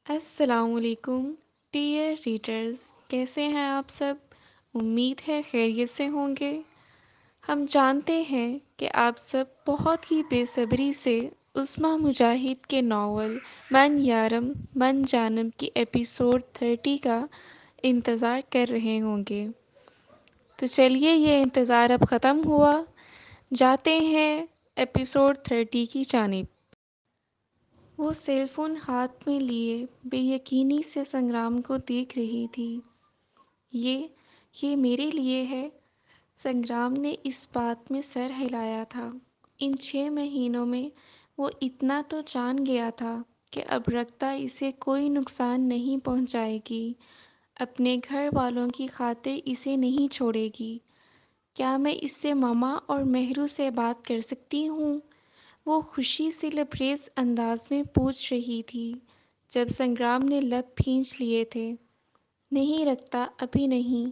السلام علیکم dear readers, کیسے ہیں آپ سب؟ امید ہے خیریت سے ہوں گے۔ ہم جانتے ہیں کہ آپ سب بہت ہی بے صبری سے عظمیٰ مجاہد کے ناول من یارم من جانم کی ایپیسوڈ 30 کا انتظار کر رہے ہوں گے۔ تو چلیے، یہ انتظار اب ختم ہوا، جاتے ہیں ایپیسوڈ 30 کی جانب۔ وہ سیل فون ہاتھ میں لیے بے یقینی سے سنگرام کو دیکھ رہی تھی۔ یہ میرے لیے ہے۔ سنگرام نے اس بات میں سر ہلایا تھا۔ ان 6 مہینوں میں وہ اتنا تو جان گیا تھا کہ اب رکھتا اسے کوئی نقصان نہیں پہنچائے گی، اپنے گھر والوں کی خاطر اسے نہیں چھوڑے گی۔ کیا میں اس سے ماما اور مہرو سے بات کر سکتی ہوں؟ وہ خوشی سے لبریز انداز میں پوچھ رہی تھی جب سنگرام نے لب بھینچ لیے تھے۔ نہیں رکھتا، ابھی نہیں۔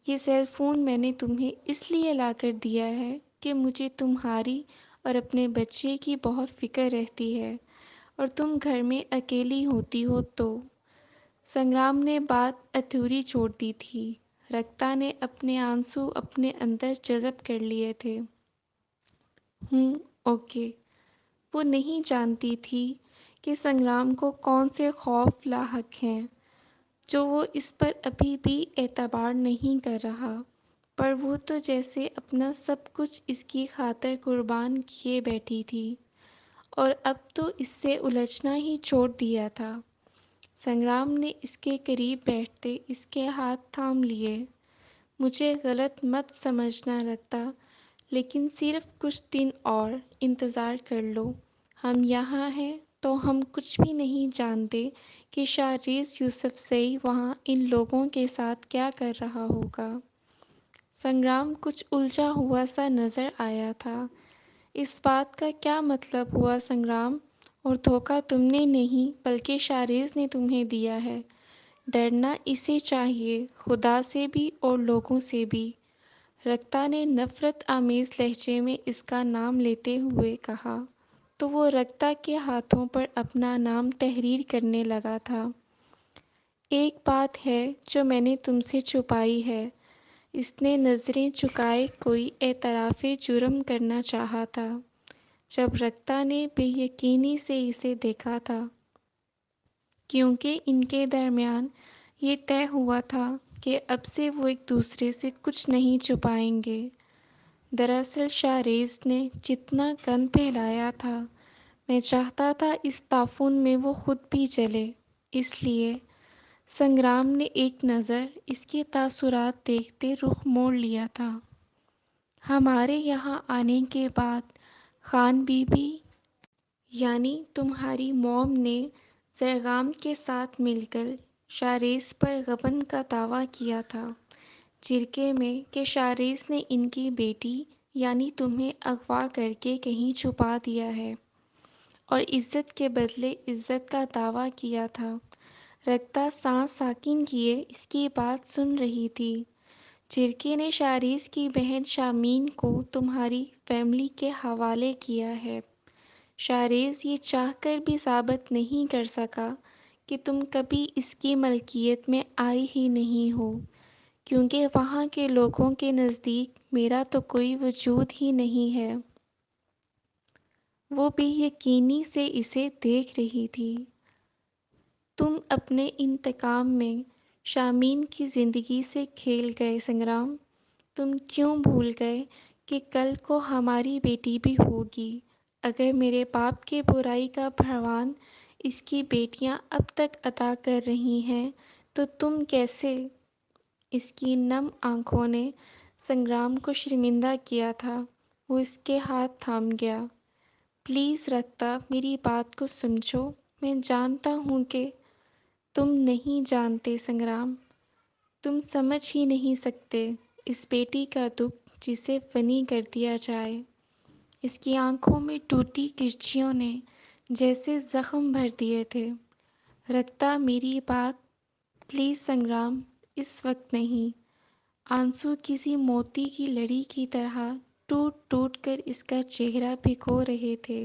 یہ سیل فون میں نے تمہیں اس لیے لا کر دیا ہے کہ مجھے تمہاری اور اپنے بچے کی بہت فکر رہتی ہے، اور تم گھر میں اکیلی ہوتی ہو تو۔ سنگرام نے بات ادھوری چھوڑ دی تھی۔ رکھتا نے اپنے آنسو اپنے اندر جذب کر لیے تھے۔ اوکے۔ وہ نہیں جانتی تھی کہ سنگرام کو کون سے خوف لاحق ہیں جو وہ اس پر ابھی بھی اعتبار نہیں کر رہا، پر وہ تو جیسے اپنا سب کچھ اس کی خاطر قربان کیے بیٹھی تھی، اور اب تو اس سے الجھنا ہی چھوڑ دیا تھا۔ سنگرام نے اس کے قریب بیٹھتے اس کے ہاتھ تھام لیے۔ مجھے غلط مت سمجھنا رکھتا، لیکن صرف کچھ دن اور انتظار کر لو۔ ہم یہاں ہیں تو ہم کچھ بھی نہیں جانتے کہ شاریز یوسفزئی وہاں ان لوگوں کے ساتھ کیا کر رہا ہوگا۔ سنگرام کچھ الجھا ہوا سا نظر آیا تھا۔ اس بات کا کیا مطلب ہوا سنگرام؟ اور دھوکہ تم نے نہیں بلکہ شاریز نے تمہیں دیا ہے۔ ڈرنا اسے چاہیے، خدا سے بھی اور لوگوں سے بھی۔ رکھتا نے نفرت آمیز لہجے میں اس کا نام لیتے ہوئے کہا تو وہ رکھتا کے ہاتھوں پر اپنا نام تحریر کرنے لگا تھا۔ ایک بات ہے جو میں نے تم سے چھپائی ہے۔ اس نے نظریں جھکائے کوئی اعتراف جرم کرنا چاہا تھا جب رکھتا نے بے یقینی سے اسے دیکھا تھا، کیونکہ ان کے درمیان یہ طے ہوا تھا کہ اب سے وہ ایک دوسرے سے کچھ نہیں چھپائیں گے۔ دراصل شاریز نے جتنا گند پھیلایا تھا، میں چاہتا تھا اس تعفن میں وہ خود بھی جلے، اس لیے۔ سنگرام نے ایک نظر اس کے تاثرات دیکھتے رخ موڑ لیا تھا۔ ہمارے یہاں آنے کے بعد خان بی بی، یعنی تمہاری موم نے زرغام کے ساتھ مل کر شاریز پر غبن کا دعویٰ کیا تھا، جرگے میں، کہ شاریز نے ان کی بیٹی یعنی تمہیں اغوا کر کے کہیں چھپا دیا ہے، اور عزت کے بدلے عزت کا دعویٰ کیا تھا۔ رکھتا سانس ساکن کیے اس کی بات سن رہی تھی۔ جرگے نے شاریز کی بہن شامین کو تمہاری فیملی کے حوالے کیا ہے۔ شاریز یہ چاہ کر بھی ثابت نہیں کر سکا کہ تم کبھی اس کی ملکیت میں آئی ہی نہیں ہو، کیونکہ وہاں کے لوگوں کے نزدیک میرا تو کوئی وجود ہی نہیں ہے۔ وہ بے یقینی سے اسے دیکھ رہی تھی۔ تم اپنے انتقام میں شامین کی زندگی سے کھیل گئے سنگرام۔ تم کیوں بھول گئے کہ کل کو ہماری بیٹی بھی ہوگی؟ اگر میرے باپ کے برائی کا بھرمار اس کی بیٹیاں اب تک ادا کر رہی ہیں تو تم کیسے؟ اس کی نم آنکھوں نے سنگرام کو شرمندہ کیا تھا۔ وہ اس کے ہاتھ تھام گیا۔ پلیز رکھتا، میری بات کو سمجھو۔ میں جانتا ہوں کہ تم نہیں جانتے سنگرام، تم سمجھ ہی نہیں سکتے اس بیٹی کا دکھ جسے فنی کر دیا جائے۔ اس کی آنکھوں میں ٹوٹی کرچیوں نے جیسے زخم بھر دیے تھے۔ رکھتا، میری بات، پلیز سنگرام، اس وقت نہیں۔ آنسو کسی موتی کی لڑی کی طرح ٹوٹ ٹوٹ کر اس کا چہرہ بھگو رہے تھے۔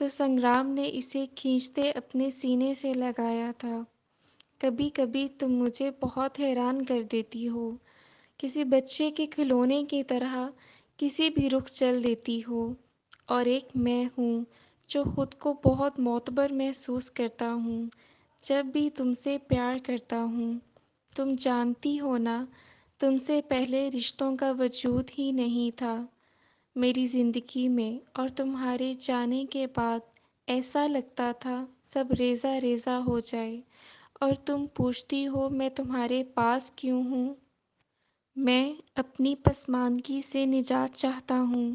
تو سنگرام نے اسے کھینچتے اپنے سینے سے لگایا تھا۔ کبھی کبھی تم مجھے بہت حیران کر دیتی ہو، کسی بچے کے کھلونے کی طرح کسی بھی رخ چل دیتی ہو، اور ایک میں ہوں جو خود کو بہت معتبر محسوس کرتا ہوں جب بھی تم سے پیار کرتا ہوں۔ تم جانتی ہو نا، تم سے پہلے رشتوں کا وجود ہی نہیں تھا میری زندگی میں، اور تمہارے جانے کے بعد ایسا لگتا تھا سب ریزہ ریزہ ہو جائے، اور تم پوچھتی ہو میں تمہارے پاس کیوں ہوں؟ میں اپنی پسماندگی سے نجات چاہتا ہوں،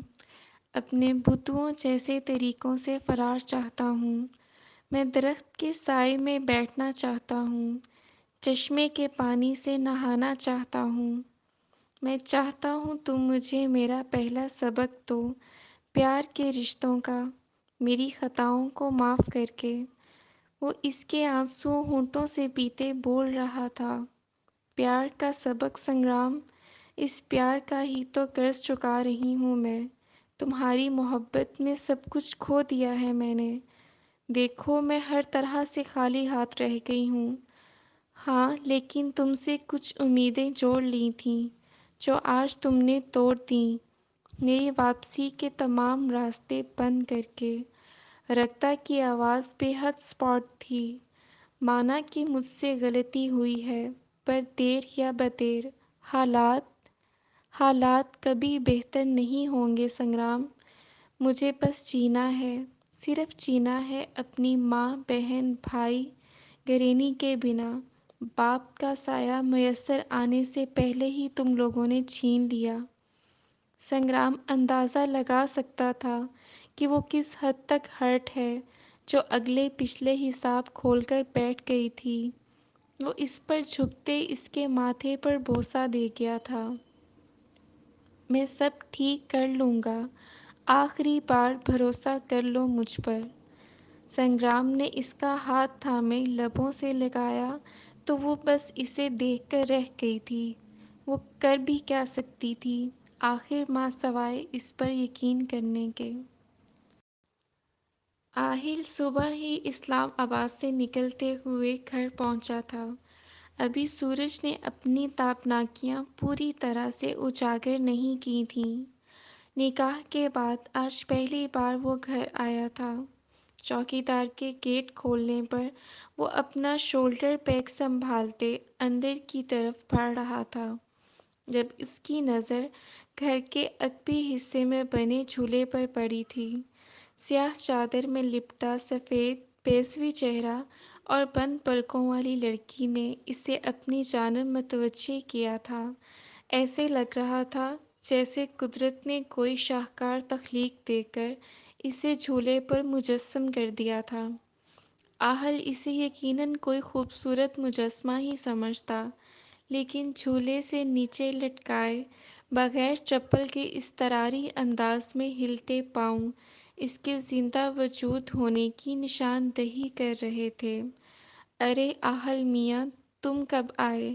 اپنے بتوں جیسے طریقوں سے فرار چاہتا ہوں۔ میں درخت کے سائے میں بیٹھنا چاہتا ہوں، چشمے کے پانی سے نہانا چاہتا ہوں۔ میں چاہتا ہوں تم مجھے میرا پہلا سبق دو، پیار کے رشتوں کا، میری خطاؤں کو معاف کر کے۔ وہ اس کے آنسو ہونٹوں سے پیتے بول رہا تھا، پیار کا سبق سنگرام، اس پیار کا ہی تو قرض چکا رہی ہوں میں۔ تمہاری محبت میں سب کچھ کھو دیا ہے میں نے، دیکھو میں ہر طرح سے خالی ہاتھ رہ گئی ہوں۔ ہاں، لیکن تم سے کچھ امیدیں جوڑ لی تھیں جو آج تم نے توڑ دیں، میری واپسی کے تمام راستے بند کر کے۔ رکتا کی آواز بے حد سپاٹ تھی، مانا کہ مجھ سے غلطی ہوئی ہے، پر دیر یا بدیر حالات کبھی بہتر نہیں ہوں گے سنگرام۔ مجھے بس جینا ہے، صرف جینا ہے اپنی ماں، بہن، بھائی، گھرینے کے بنا۔ باپ کا سایہ میسر آنے سے پہلے ہی تم لوگوں نے چھین لیا۔ سنگرام اندازہ لگا سکتا تھا کہ وہ کس حد تک ہرٹ ہے، جو اگلے پچھلے حساب کھول کر بیٹھ گئی تھی۔ وہ اس پر جھکتے اس کے ماتھے پر بوسہ دے گیا تھا۔ میں سب ٹھیک کر لوں گا، آخری بار بھروسہ کر لو مجھ پر۔ سنگرام نے اس کا ہاتھ تھامے لبوں سے لگایا تو وہ بس اسے دیکھ کر رہ گئی تھی۔ وہ کر بھی کیا سکتی تھی آخر ماں سوائے اس پر یقین کرنے کے۔ آہل صبح ہی اسلام آباد سے نکلتے ہوئے گھر پہنچا تھا۔ ابھی سورج نے اپنی تابناکیاں پوری طرح سے اجاگر نہیں کی تھیں۔ نکاح کے بعد آج پہلی بار وہ گھر آیا تھا۔ چوکیدار کے گیٹ کھولنے پر وہ اپنا شولڈر بیگ سنبھالتے اندر کی طرف بڑھ رہا تھا، جب اس کی نظر گھر کے عقبی حصے میں بنے جھولے پر پڑی تھی۔ سیاہ چادر میں لپٹا سفید بیضوی چہرہ اور بند پلکوں والی لڑکی نے اسے اپنی جانب متوجہ کیا تھا۔ ایسے لگ رہا تھا جیسے قدرت نے کوئی شاہکار تخلیق دے کر اسے جھولے پر مجسم کر دیا تھا۔ آہل اسے یقیناً کوئی خوبصورت مجسمہ ہی سمجھتا، لیکن جھولے سے نیچے لٹکائے بغیر چپل کے اضطراری انداز میں ہلتے پاؤں اس کے زندہ وجود ہونے کی نشاندہی کر رہے تھے۔ ارے آہل میاں، تم کب آئے؟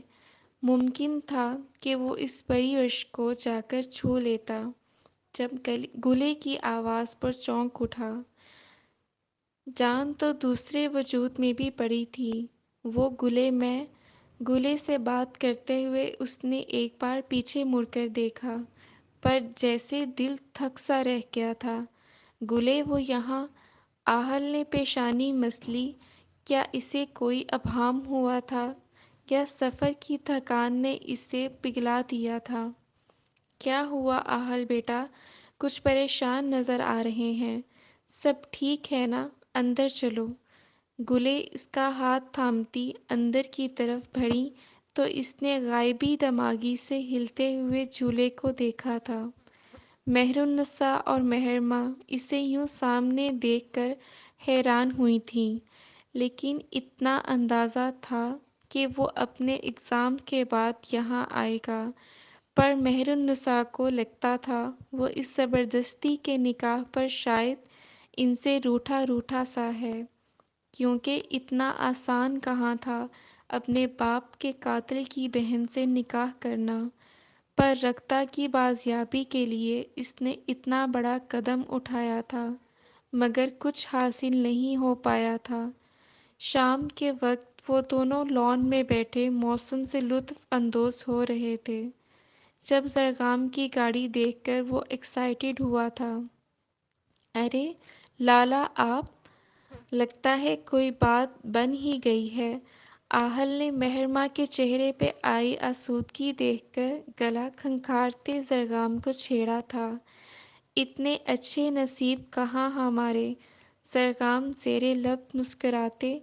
ممکن تھا کہ وہ اس پری عرش کو جا کر چھو لیتا، جب گلے کی آواز پر چونک اٹھا۔ جان تو دوسرے وجود میں بھی پڑی تھی، وہ گلے سے بات کرتے ہوئے اس نے ایک بار پیچھے مڑ کر دیکھا، پر جیسے دل تھک سا رہ گیا تھا۔ گلے وہ یہاں؟ آہل نے پیشانی مسلی، کیا اسے کوئی ابہام ہوا تھا یا سفر کی تھکان نے اسے پگھلا دیا تھا؟ کیا ہوا آہل بیٹا، کچھ پریشان نظر آ رہے ہیں؟ سب ٹھیک ہے نا؟ اندر چلو۔ گلے اس کا ہاتھ تھامتی اندر کی طرف بڑھی تو اس نے غائبی دماغی سے ہلتے ہوئے جھولے کو دیکھا تھا۔ مہرالنساء اور مہرماں اسے یوں سامنے دیکھ کر حیران ہوئی تھیں، لیکن اتنا اندازہ تھا کہ وہ اپنے ایگزام کے بعد یہاں آئے گا، پر مہرالنساء کو لگتا تھا وہ اس زبردستی کے نکاح پر شاید ان سے روٹھا روٹھا سا ہے، کیونکہ اتنا آسان کہاں تھا اپنے باپ کے قاتل کی بہن سے نکاح کرنا، پر رکتا کی بازیابی کے لیے اس نے اتنا بڑا قدم اٹھایا تھا۔ مگر کچھ حاصل نہیں ہو پایا تھا۔ شام کے وقت وہ دونوں لان میں بیٹھے موسم سے لطف اندوز ہو رہے تھے جب زرگام کی گاڑی دیکھ کر وہ ایکسائٹیڈ ہوا تھا۔ ارے لالا آپ، لگتا ہے کوئی بات بن ہی گئی ہے۔ آہل نے مہرماں کے چہرے پہ آئی آسودگی دیکھ کر گلا کھنکھارتے زرگام کو چھیڑا تھا۔ اتنے اچھے نصیب کہاں ہمارے، زرگام زیر لب مسکراتے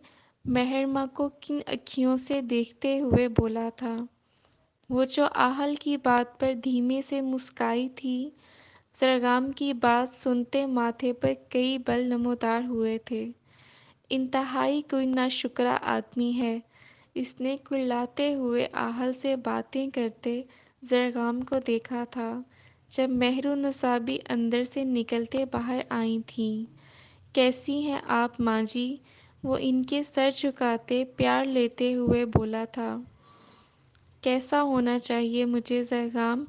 مہرماں کو کن اکھیوں سے دیکھتے ہوئے بولا تھا۔ وہ جو آہل کی بات پر دھیمے سے مسکائی تھی، زرگام کی بات سنتے ماتھے پر کئی بل نمودار ہوئے تھے۔ انتہائی کوئی ناشکرا آدمی ہے، اس نے کڑلاتے ہوئے آہل سے باتیں کرتے زرگام کو دیکھا تھا جب مہر النساء بھی اندر سے نکلتے باہر آئی تھیں۔ کیسی ہیں آپ ماں جی؟ وہ ان کے سر جھکاتے پیار لیتے ہوئے بولا تھا۔ کیسا ہونا چاہیے مجھے زرگام؟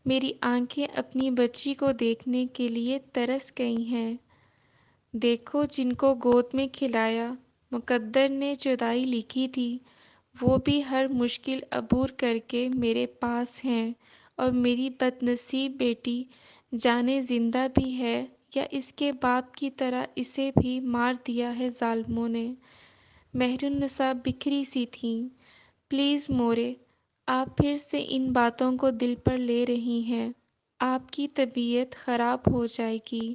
میری آنکھیں اپنی بچی کو دیکھنے کے لیے ترس گئی ہیں۔ دیکھو جن کو گود میں کھلایا، مقدر نے جدائی لکھی تھی، وہ بھی ہر مشکل عبور کر کے میرے پاس ہیں، اور میری بد نصیب بیٹی جانے زندہ بھی ہے یا اس کے باپ کی طرح اسے بھی مار دیا ہے ظالموں نے۔ مہر النساء بکھری سی تھیں۔ پلیز مورے، آپ پھر سے ان باتوں کو دل پر لے رہی ہیں۔ آپ کی طبیعت خراب ہو جائے گی،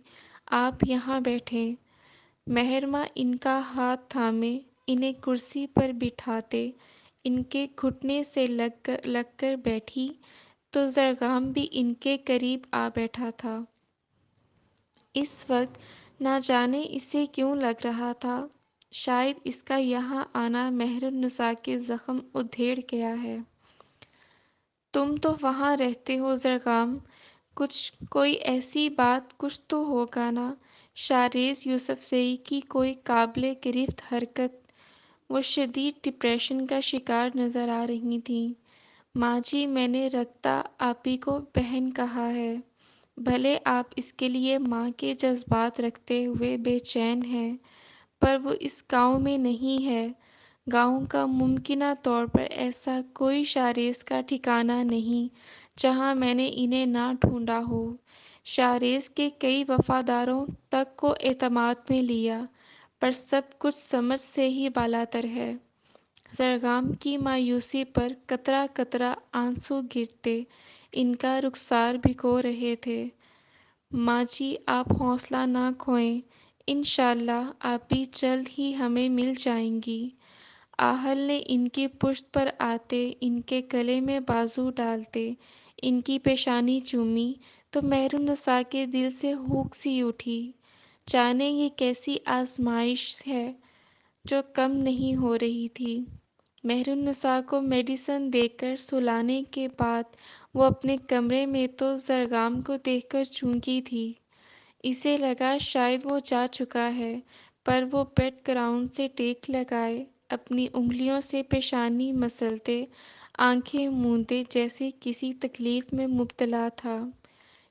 آپ یہاں بیٹھیں۔ مہرماں ان کا ہاتھ تھامے انہیں کرسی پر بٹھاتے ان کے گھٹنے سے لگ کر بیٹھی تو زرگام بھی ان کے قریب آ بیٹھا تھا۔ اس وقت نہ جانے اسے کیوں لگ رہا تھا، شاید اس کا یہاں آنا مہر النساء کے زخم ادھیڑ گیا ہے۔ تم تو وہاں رہتے ہو زرگام، کوئی ایسی بات کچھ تو ہوگا نا؟ شاریز یوسفزئی کی کوئی قابل گرفت حرکت؟ وہ شدید ڈپریشن کا شکار نظر آ رہی تھیں۔ ماں جی میں نے رکھتا آپی کو بہن کہا ہے، بھلے آپ اس کے لیے ماں کے جذبات رکھتے ہوئے بے چین ہیں، پر وہ اس گاؤں میں نہیں ہے۔ گاؤں کا ممکنہ طور پر ایسا کوئی شاریز کا ٹھکانہ نہیں جہاں میں نے انہیں نہ ڈھونڈا ہو۔ شاریز کے کئی وفاداروں تک کو اعتماد میں لیا، پر سب کچھ سمجھ سے ہی بالاتر ہے۔ زرگام کی مایوسی پر قطرہ قطرہ آنسو گرتے ان کا رخسار بھگو رہے تھے۔ ماں جی آپ حوصلہ نہ کھوئیں، انشاءاللہ آپی جلد ہی ہمیں مل جائیں گی۔ آہل نے ان کی پشت پر آتے ان کے گلے میں بازو ڈالتے ان کی پیشانی چومی تو مہر النساء کے دل سے ہوک سی اٹھی۔ جانے یہ کیسی آزمائش ہے جو کم نہیں ہو رہی تھی۔ مہر النساء کو میڈیسن دے کر سلانے کے بعد وہ اپنے کمرے میں تو زرگام کو دیکھ کر چونکی تھی۔ اسے لگا شاید وہ جا چکا ہے، پر وہ بیڈ گراؤنڈ سے ٹیک لگائے اپنی انگلیوں سے پیشانی مسلتے آنکھیں موندے جیسے کسی تکلیف میں مبتلا تھا۔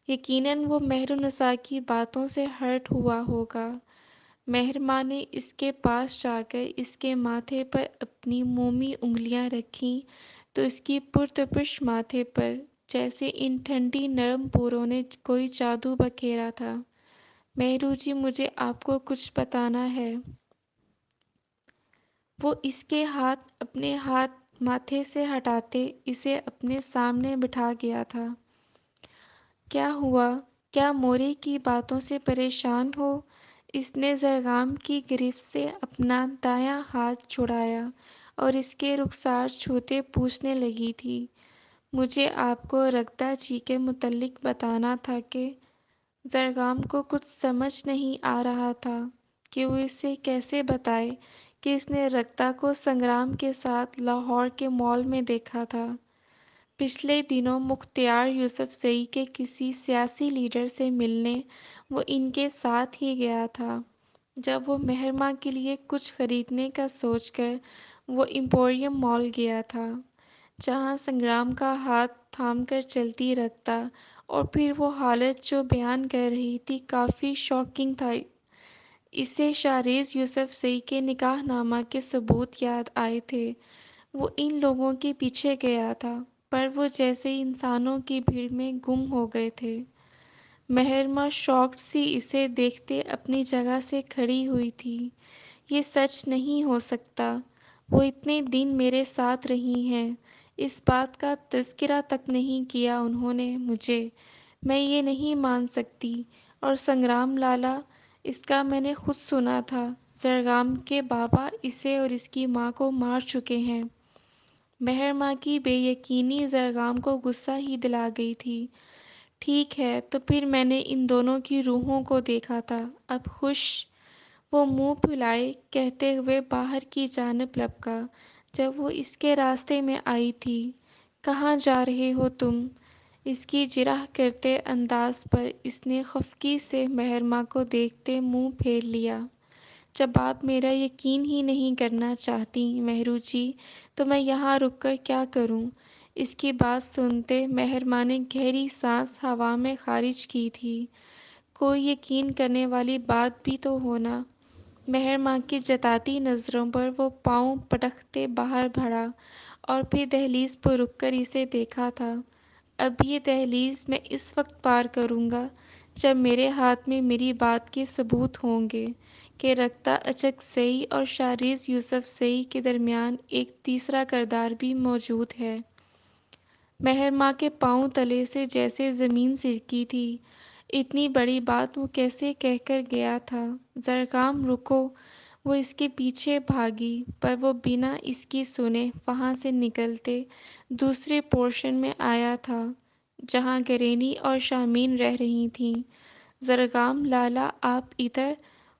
یقیناً وہ مہر النساء کی باتوں سے ہرٹ ہوا ہوگا۔ مہرماں نے اس کے پاس جا کر اس کے ماتھے پر اپنی مومی انگلیاں رکھیں تو اس کی پرتپش ماتھے پر جیسے ان ٹھنڈی نرم پوروں نے کوئی جادو بکھیرا تھا۔ مہرو جی مجھے آپ کو کچھ بتانا ہے۔ وہ اس کے اپنے ہاتھ ماتھے سے ہٹاتے اسے اپنے سامنے بٹھا گیا تھا۔ کیا ہوا؟ کیا مورے کی باتوں سے پریشان ہو؟ اس نے زرگام کی گرفت سے اپنا دایاں ہاتھ چھڑایا اور اس کے رخسار چھوتے پوچھنے لگی تھی۔ مجھے آپ کو رکھتا جی کے متعلق بتانا تھا کہ زرگام کو کچھ سمجھ نہیں آ رہا تھا کہ وہ اسے کیسے بتائے کہ اس نے رکھتا کو سنگرام کے ساتھ لاہور کے مال میں دیکھا تھا۔ پچھلے دنوں مختیار یوسفزئی کے کسی سیاسی لیڈر سے ملنے وہ ان کے ساتھ ہی گیا تھا۔ جب وہ مہرماں کے لیے کچھ خریدنے کا سوچ کر وہ ایمپوریم مال گیا تھا، جہاں سنگرام کا ہاتھ تھام کر چلتی رکھتا، اور پھر وہ حالت جو بیان کر رہی تھی کافی شاکنگ تھا۔ اسے شاریز یوسف زئی کے نکاح نامہ کے ثبوت یاد آئے تھے۔ وہ ان لوگوں کے پیچھے گیا تھا، پر وہ جیسے انسانوں کی بھیڑ میں گم ہو گئے تھے۔ مہرماں شاکڈ سی اسے دیکھتے اپنی جگہ سے کھڑی ہوئی تھی۔ یہ سچ نہیں ہو سکتا، وہ اتنے دن میرے ساتھ رہی ہیں، اس بات کا تذکرہ تک نہیں کیا انہوں نے مجھے، میں یہ نہیں مان سکتی۔ اور سنگرام لالا، اس کا میں نے خود سنا تھا، زرگام کے بابا اسے اور اس کی ماں کو مار چکے ہیں۔ مہرماں کی بے یقینی زرگام کو غصہ ہی دلا گئی تھی۔ ٹھیک ہے، تو پھر میں نے ان دونوں کی روحوں کو دیکھا تھا، اب خوش؟ وہ منہ پھلائے کہتے ہوئے باہر کی جانب لپکا، جب وہ اس کے راستے میں آئی تھی۔ کہاں جا رہے ہو تم؟ اس کی جرح کرتے انداز پر اس نے خفگی سے مہرماں کو دیکھتے منہ پھیر لیا۔ جب آپ میرا یقین ہی نہیں کرنا چاہتی مہرو جی، تو میں یہاں رک کر کیا کروں؟ اس کی بات سنتے مہرماں نے گہری سانس ہوا میں خارج کی تھی۔ کوئی یقین کرنے والی بات بھی تو ہونا۔ مہرماں کی جتاتی نظروں پر وہ پاؤں پٹکتے باہر بڑھا اور پھر دہلیز پر رک کر اسے دیکھا تھا۔ اب یہ دہلیز میں اس وقت پار کروں گا جب میرے ہاتھ میں میری بات کے ثبوت ہوں گے کہ رکھتا اچک زئی اور شاریز یوسف زئی کے درمیان ایک تیسرا کردار بھی موجود ہے۔ مہرماں کے پاؤں تلے سے جیسے زمین سرکی تھی۔ اتنی بڑی بات وہ کیسے کہہ کر گیا تھا؟ زرگام رکو! وہ اس کے پیچھے بھاگی، پر وہ بنا اس کی سنے وہاں سے نکلتے دوسرے پورشن میں آیا تھا، جہاں گرینی اور شامین رہ رہی تھیں۔ زرگام لالا، آپ ادھر!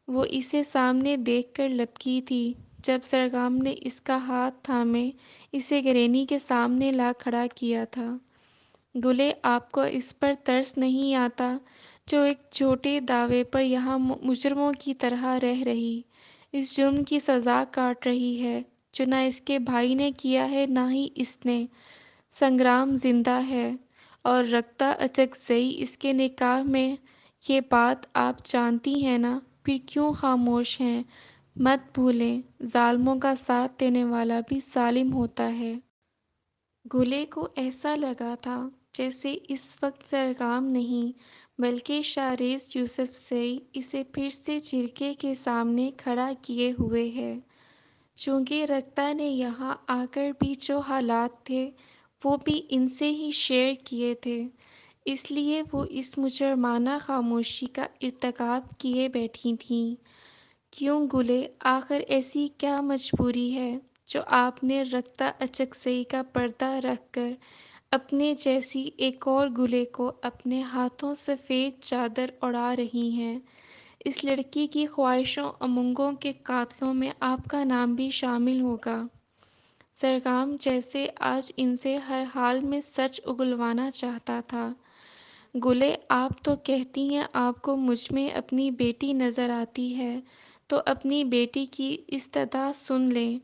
وہ اسے سامنے دیکھ کر لبکی تھی جب زرگام نے اس کا ہاتھ تھامے اسے گرینی کے سامنے لا کھڑا کیا تھا۔ گلے، آپ کو اس پر ترس نہیں آتا جو ایک جھوٹے دعوے پر یہاں مجرموں کی طرح رہ رہی، اس جرم کی سزا کاٹ رہی ہے جو نہ اس کے بھائی نے کیا ہے نہ ہی اس نے۔ سنگرام زندہ ہے اور رکھتا اچک زئی اس کے نکاح میں، یہ بات آپ جانتی ہیں نا، پھر کیوں خاموش ہیں؟ مت بھولیں، ظالموں کا ساتھ دینے والا بھی ظالم ہوتا ہے۔ گلے کو ایسا لگا تھا جیسے اس وقت زرگام نہیں بلکہ شاریز یوسف زئی اسے پھر سے جرگے کے سامنے کھڑا کیے ہوئے ہے۔ چونکہ رکھتا نے یہاں آ کر بھی جو حالات تھے وہ بھی ان سے ہی شیئر کیے تھے، اس لیے وہ اس مجرمانہ خاموشی کا ارتکاب کیے بیٹھی تھیں۔ کیوں گلے، آخر ایسی کیا مجبوری ہے جو آپ نے رکھتا اچک زئی کا پردہ رکھ کر اپنے جیسی ایک اور گلے کو اپنے ہاتھوں سفید چادر اڑا رہی ہیں؟ اس لڑکی کی خواہشوں امنگوں کے قاتلوں میں آپ کا نام بھی شامل ہوگا۔ زرگام جیسے آج ان سے ہر حال میں سچ اگلوانا چاہتا تھا۔ گلے، آپ تو کہتی ہیں آپ کو مجھ میں اپنی بیٹی نظر آتی ہے، تو اپنی بیٹی کی استدعا سن لیں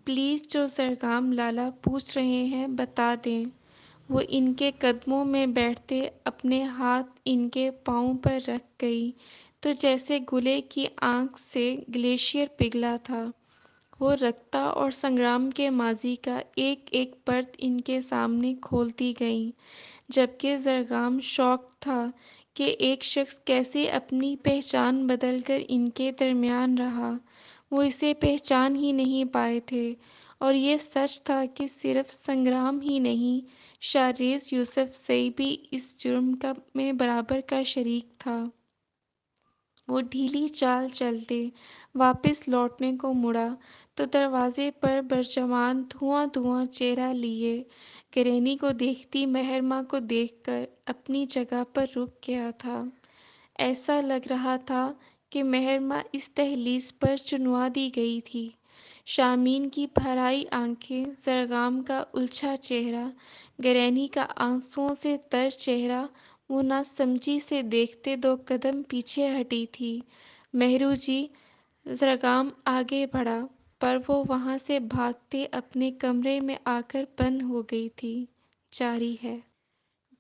پلیز۔ جو زرگام لالا پوچھ رہے ہیں بتا دیں۔ وہ ان کے قدموں میں بیٹھتے اپنے ہاتھ ان کے پاؤں پر رکھ گئی تو جیسے گلے کی آنکھ سے گلیشیئر پگھلا تھا۔ وہ رکھتا اور سنگرام کے ماضی کا ایک ایک پرت ان کے سامنے کھولتی گئیں، جبکہ زرگام شاکڈ تھا کہ ایک شخص کیسے اپنی پہچان بدل کر ان کے درمیان رہا۔ وہ اسے پہچان ہی نہیں پائے تھے، اور یہ سچ تھا کہ صرف سنگرام ہی نہیں، شاریز یوسف زئی بھی اس جرم میں برابر کا شریک تھا۔ وہ ڈھیلی چال چلتے واپس لوٹنے کو مڑا تو دروازے پر برجمان دھواں دھواں چہرہ لیے گرینی کو دیکھتی مہرماں کو دیکھ کر اپنی جگہ پر رک گیا تھا۔ ایسا لگ رہا تھا کہ مہرماں اس دہلیز پر چنوا دی گئی تھی۔ شامین کی بھرائی آنکھیں، زرگام کا الجھا چہرہ، گرینی کا آنسوؤں سے تر چہرہ، وہ نہ سمجھی سے دیکھتے دو قدم پیچھے ہٹی تھی۔ مہرو جی! زرگام آگے بڑھا، پر وہ وہاں سے بھاگتے اپنے کمرے میں آ کر بند ہو گئی تھی۔ جاری ہے۔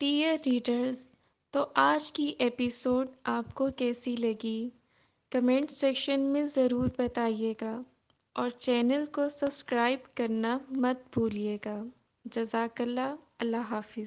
ڈیئر ریڈرز، تو آج کی ایپیسوڈ آپ کو کیسی لگی؟ کمنٹ سیکشن میں ضرور بتائیے گا اور چینل کو سبسکرائب کرنا مت بھولیے گا۔ جزاک اللہ۔ اللہ حافظ۔